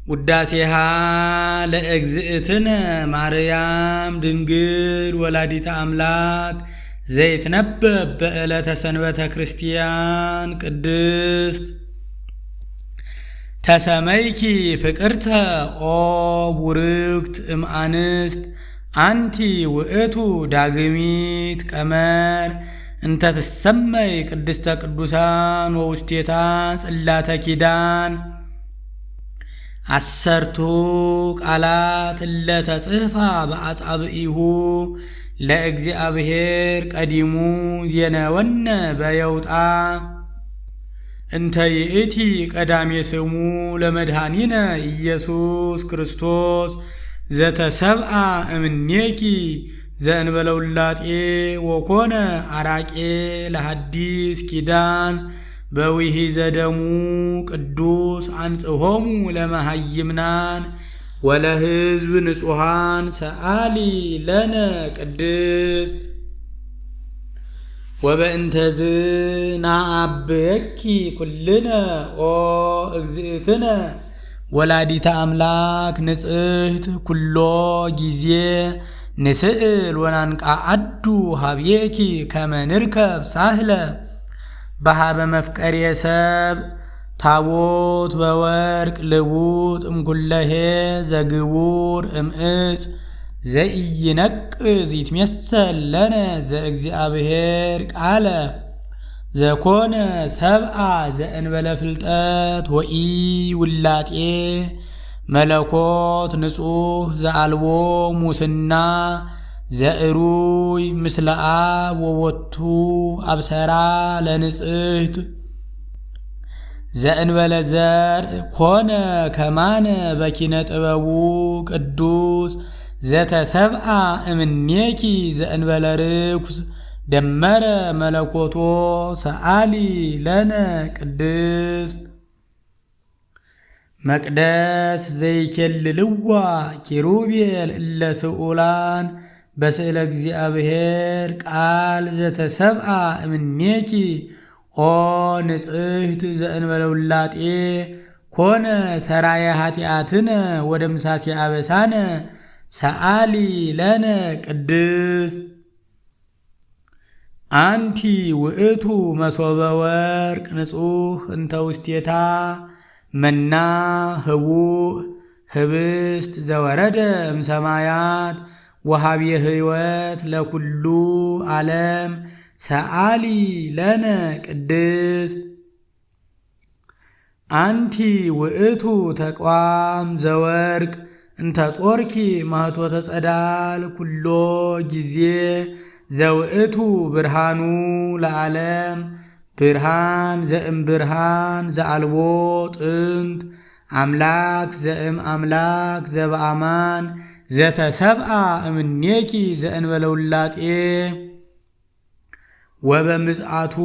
ውዳሴሃ ለእግዝእትነ ማርያም ድንግል ወላዲተ አምላክ ዘይትነበብ በዕለተ ሰንበተ ክርስቲያን ቅድስት ተሰመይኪ ፍቅርተ ኦ ቡርክት እምአንስት አንቲ ውእቱ ዳግሚት ቀመር እንተ ትሰመይ ቅድስተ ቅዱሳን ወውስቴታ ጽላተ ኪዳን አሰርቱ ቃላት ለተጽሕፋ በአጻብኢሁ ለእግዚአብሔር ቀዲሙ ዜነወነ በየውጣ እንተ ይእቲ ቀዳሜ ስሙ ለመድኃኒነ ኢየሱስ ክርስቶስ ዘተሰብአ እምኔኪ ዘእንበለ ውላጤ ወኮነ አራቄ ለሐዲስ ኪዳን በዊሂ ዘደሙ ቅዱስ አንጽሖሙ ለመሃይምናን ወለሕዝብ ንጹሐን ሰአሊ ለነ ቅድስት ወበእንተዝ ናአብየኪ ኩልነ ኦ እግዝእትነ ወላዲተ አምላክ ንጽሕት ኩሎ ጊዜ ንስእል ወናንቃዓዱ ሀብየኪ ከመ ንርከብ ሳህለ በሃበ መፍቀሬ ሰብ ታቦት በወርቅ ልቡጥ እምኩለሄ ዘግቡር እምዕፅ ዘኢይነቅዝ ይትሜሰል ለነ ዘእግዚአብሔር ቃለ ዘኮነ ሰብአ ዘእንበለ ፍልጠት ወኢ ውላጤ መለኮት ንጹሕ ዘአልቦ ሙስና ዘእሩይ ምስለ አብ ወወቱ አብሰራ ለንጽሕት ዘእንበለ ዘር ኮነ ከማነ በኪነ ጥበቡ ቅዱስ ዘተሰብአ እምኔኪ ዘእንበለ ርኩስ ደመረ መለኮቶ ሰአሊ ለነ ቅድስት መቅደስ ዘይኬልልዋ ኪሩቤል እለ ስኡላን በስእለ እግዚአብሔር ቃል ዘተሰብአ እምኔኪ ኦ ንጽሕት ዘእንበለ ውላጤ ኮነ ሰራየ ኃጢአትነ ወደምሳሴ አበሳነ ሰአሊ ለነ ቅድስት አንቲ ውእቱ መሶበ ወርቅ ንጹሕ እንተ ውስቴታ መና ህቡእ ህብስት ዘወረደ እምሰማያት ወሃብየ ሕይወት ለኩሉ ዓለም ሰአሊ ለነ ቅድስት አንቲ ውእቱ ተቋም ዘወርቅ እንተ ጾርኪ ማኅቶተ ጸዳል ኩሎ ጊዜ ዘውእቱ ብርሃኑ ለዓለም ብርሃን ዘእም ብርሃን ዘአልቦ ጥንት አምላክ ዘእም አምላክ ዘበአማን ዘተሰብአ እምኔኪ ዘእንበለ ውላጤ ወበምጽአቱ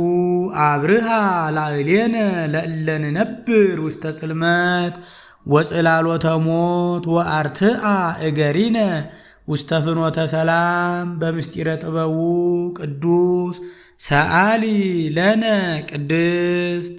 አብርሃ ላዕሌነ ለእለ ንነብር ውስተ ጽልመት ወጽላሎተ ሞት ወአርትአ እገሪነ ውስተ ፍኖተ ሰላም በምስጢረ ጥበቡ ቅዱስ ሰአሊ ለነ ቅድስት